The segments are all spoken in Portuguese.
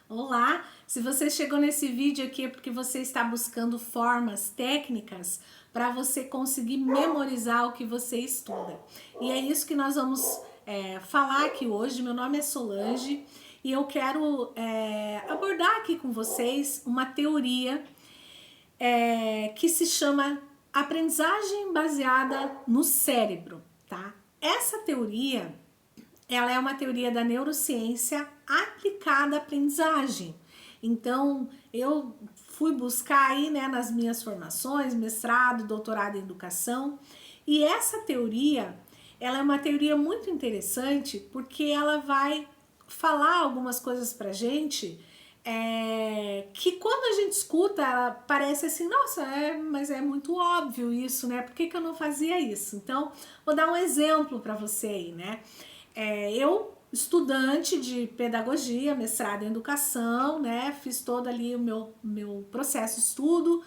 Olá! Se você chegou nesse vídeo aqui é porque você está buscando formas técnicas para você conseguir memorizar o que você estuda. E é isso que nós vamos falar aqui hoje. Meu nome é Solange e eu quero abordar aqui com vocês uma teoria que se chama aprendizagem baseada no cérebro, tá? Essa teoria, ela é uma teoria da neurociência aplicada à aprendizagem. Então, eu fui buscar aí, né, nas minhas formações, mestrado, doutorado em educação, e essa teoria, ela é uma teoria muito interessante porque ela vai falar algumas coisas pra gente que quando a gente escuta, parece assim, nossa, mas é muito óbvio isso, né? Por que eu não fazia isso? Então, vou dar um exemplo para você aí, né? Eu, estudante de pedagogia, mestrado em educação, né? Fiz todo ali o meu processo de estudo,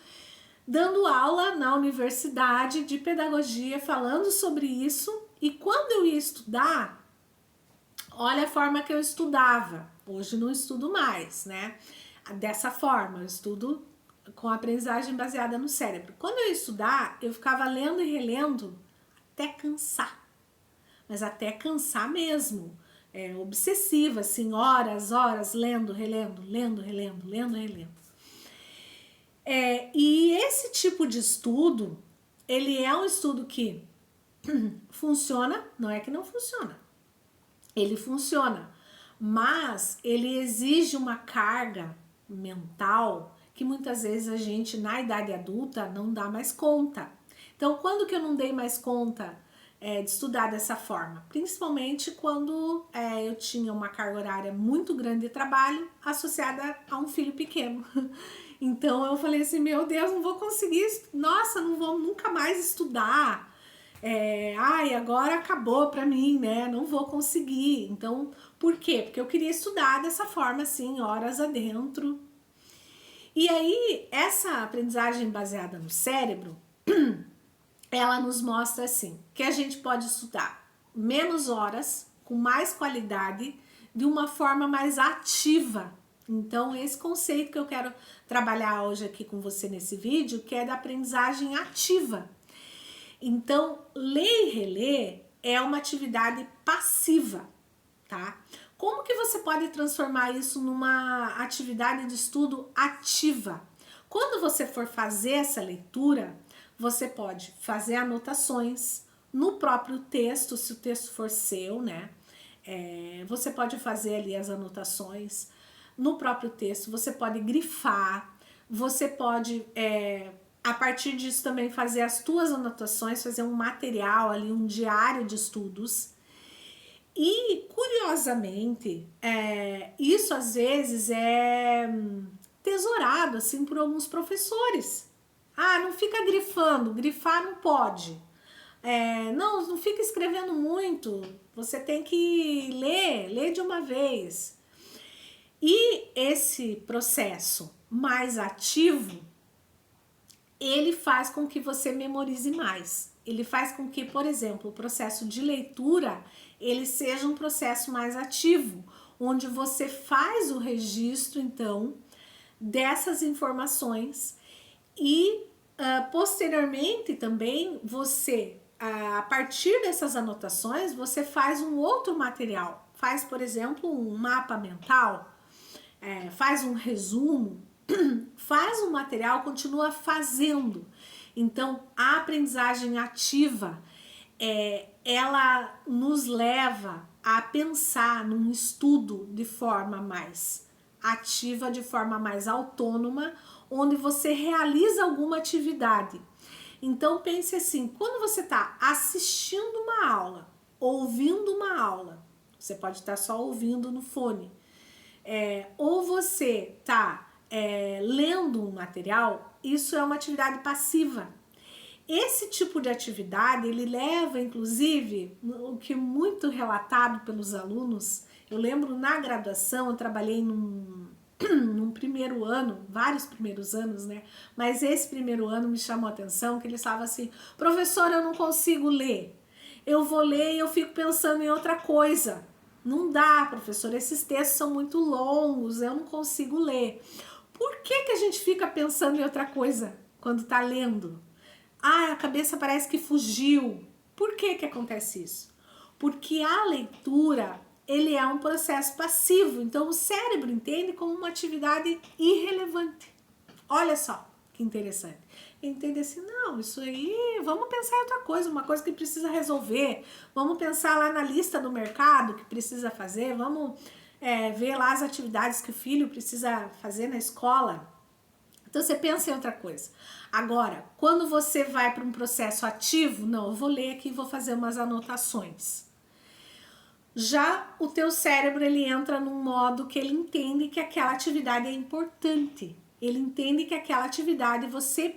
dando aula na universidade de pedagogia, falando sobre isso. E quando eu ia estudar, olha a forma que eu estudava. Hoje não estudo mais, né? Dessa forma, eu estudo com aprendizagem baseada no cérebro. Quando eu ia estudar, eu ficava lendo e relendo até cansar. Mas até cansar mesmo. Obsessiva, assim, horas, lendo, relendo, lendo, relendo, lendo, relendo. E esse tipo de estudo, ele é um estudo que funciona, não é que não funciona. Ele funciona, mas ele exige uma carga mental que muitas vezes a gente, na idade adulta, não dá mais conta. Então, quando que eu não dei mais conta de estudar dessa forma? Principalmente quando eu tinha uma carga horária muito grande de trabalho associada a um filho pequeno. Então, eu falei assim, meu Deus, não vou conseguir, nossa, não vou nunca mais estudar. Agora acabou pra mim, né? Não vou conseguir. Então, por quê? Porque eu queria estudar dessa forma, assim, horas adentro. E aí, essa aprendizagem baseada no cérebro, ela nos mostra, assim, que a gente pode estudar menos horas, com mais qualidade, de uma forma mais ativa. Então, esse conceito que eu quero trabalhar hoje aqui com você nesse vídeo, que é da aprendizagem ativa. Então, ler e reler é uma atividade passiva, tá? Como que você pode transformar isso numa atividade de estudo ativa? Quando você for fazer essa leitura, você pode fazer anotações no próprio texto, se o texto for seu, né? Você pode fazer ali as anotações no próprio texto, você pode grifar, você pode a partir disso também fazer as tuas anotações, fazer um material ali, um diário de estudos. E curiosamente, isso às vezes é tesourado assim por alguns professores. Ah, não fica grifando, grifar não pode. Não fica escrevendo muito, você tem que ler de uma vez. E esse processo mais ativo, ele faz com que você memorize mais. Ele faz com que, por exemplo, o processo de leitura, ele seja um processo mais ativo, onde você faz o registro, então, dessas informações e, posteriormente, também, você, a partir dessas anotações, você faz um outro material. Faz, por exemplo, um mapa mental, faz um resumo, faz um material, continua fazendo. Então, a aprendizagem ativa, ela nos leva a pensar num estudo de forma mais ativa, de forma mais autônoma, onde você realiza alguma atividade. Então, pense assim, quando você está assistindo uma aula, ouvindo uma aula, você pode estar só ouvindo no fone, ou você está lendo um material, isso é uma atividade passiva. Esse tipo de atividade, ele leva, inclusive, o que é muito relatado pelos alunos, eu lembro na graduação, eu trabalhei num primeiro ano, vários primeiros anos, né? Mas esse primeiro ano me chamou a atenção, que eles falavam assim, professor, eu não consigo ler. Eu vou ler e eu fico pensando em outra coisa. Não dá, professor, esses textos são muito longos, eu não consigo ler. Por que que a gente fica pensando em outra coisa quando tá lendo? Ah, a cabeça parece que fugiu. Por que que acontece isso? Porque a leitura, ele é um processo passivo, então o cérebro entende como uma atividade irrelevante. Olha só que interessante. Entende assim, não, isso aí, vamos pensar em outra coisa, uma coisa que precisa resolver. Vamos pensar lá na lista do mercado que precisa fazer, vamos ver lá as atividades que o filho precisa fazer na escola. Então você pensa em outra coisa. Agora, quando você vai para um processo ativo, não, eu vou ler aqui e vou fazer umas anotações. Já o teu cérebro, ele entra num modo que ele entende que aquela atividade é importante. Ele entende que aquela atividade você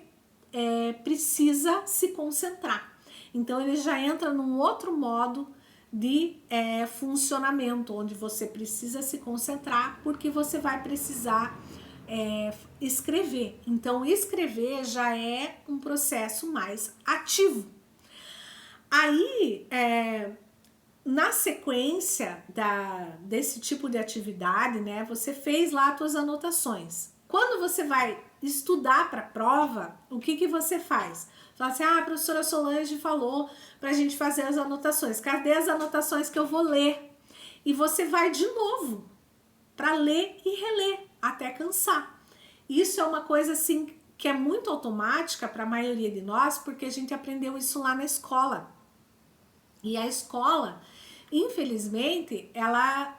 precisa se concentrar. Então ele já entra num outro modo de funcionamento, onde você precisa se concentrar porque você vai precisar escrever. Então escrever já é um processo mais ativo. Aí, na sequência desse tipo de atividade, né, você fez lá as suas anotações. Quando você vai estudar para a prova, o que que você faz? Fala assim, a professora Solange falou para a gente fazer as anotações. Cadê as anotações que eu vou ler? E você vai de novo para ler e reler até cansar. Isso é uma coisa assim que é muito automática para a maioria de nós, porque a gente aprendeu isso lá na escola. E a escola, infelizmente, ela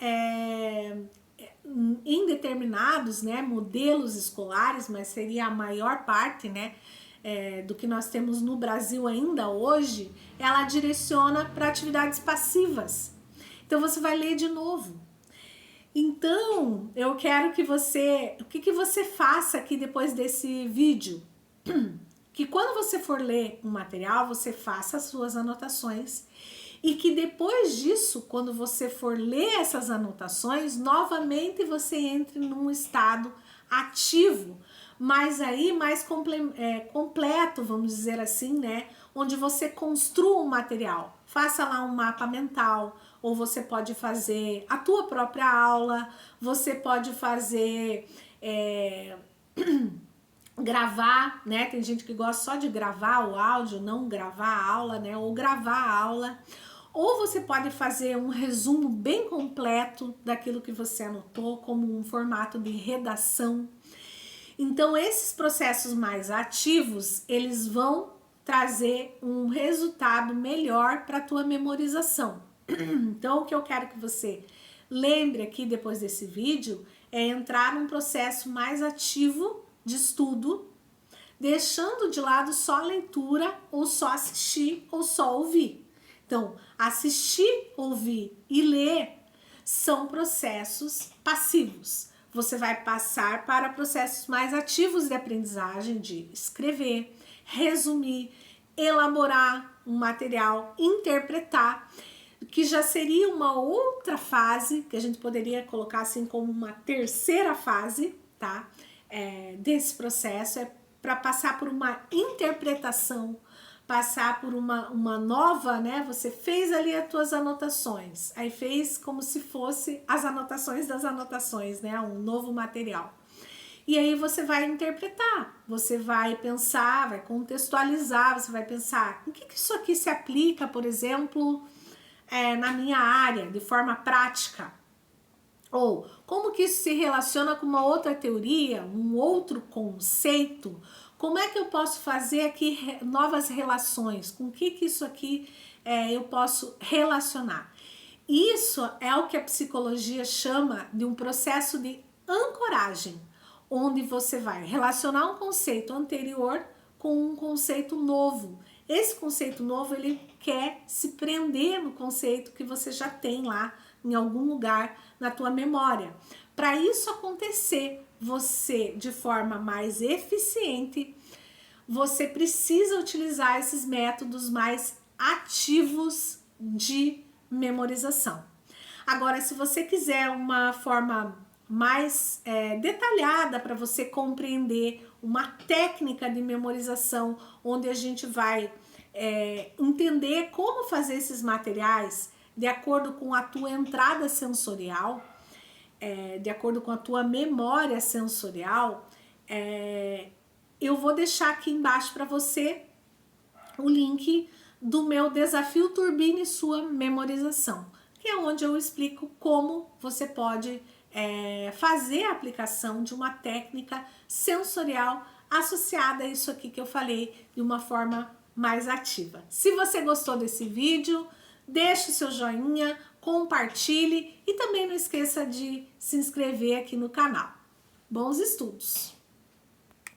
em determinados, né, modelos escolares, mas seria a maior parte, né, do que nós temos no Brasil ainda hoje, ela direciona para atividades passivas. Então você vai ler de novo. Então, eu quero que você, o que que você faça aqui depois desse vídeo? Que quando você for ler um material, você faça as suas anotações e que depois disso, quando você for ler essas anotações, novamente você entre num estado ativo, mas aí mais completo, vamos dizer assim, né? Onde você construa um material. Faça lá um mapa mental, ou você pode fazer a tua própria aula, você pode fazer... gravar, né? Tem gente que gosta só de gravar o áudio, não gravar a aula, né? Ou gravar a aula. Ou você pode fazer um resumo bem completo daquilo que você anotou, como um formato de redação. Então, esses processos mais ativos, eles vão trazer um resultado melhor para a tua memorização. Então, o que eu quero que você lembre aqui depois desse vídeo é entrar num processo mais ativo de estudo, deixando de lado só leitura, ou só assistir, ou só ouvir. Então, assistir, ouvir e ler são processos passivos. Você vai passar para processos mais ativos de aprendizagem, de escrever, resumir, elaborar um material, interpretar, que já seria uma outra fase, que a gente poderia colocar assim como uma terceira fase, tá? Desse processo, para passar por uma interpretação, passar por uma nova, né? Você fez ali as tuas anotações, aí fez como se fosse as anotações das anotações, né? Um novo material. E aí você vai interpretar, você vai pensar, vai contextualizar, você vai pensar em que isso aqui se aplica, por exemplo, na minha área, de forma prática. Ou como que isso se relaciona com uma outra teoria, um outro conceito. Como é que eu posso fazer aqui novas relações? Com o que isso aqui eu posso relacionar? Isso é o que a psicologia chama de um processo de ancoragem, onde você vai relacionar um conceito anterior com um conceito novo. Esse conceito novo, ele quer se prender no conceito que você já tem lá em algum lugar na tua memória. Para isso acontecer, você, de forma mais eficiente, você precisa utilizar esses métodos mais ativos de memorização. Agora, se você quiser uma forma mais detalhada para você compreender uma técnica de memorização, onde a gente vai entender como fazer esses materiais de acordo com a tua entrada sensorial, de acordo com a tua memória sensorial, eu vou deixar aqui embaixo para você o link do meu desafio Turbine Sua Memorização, que é onde eu explico como você pode fazer a aplicação de uma técnica sensorial associada a isso aqui que eu falei de uma forma mais ativa. Se você gostou desse vídeo, deixe o seu joinha, compartilhe e também não esqueça de se inscrever aqui no canal. Bons estudos!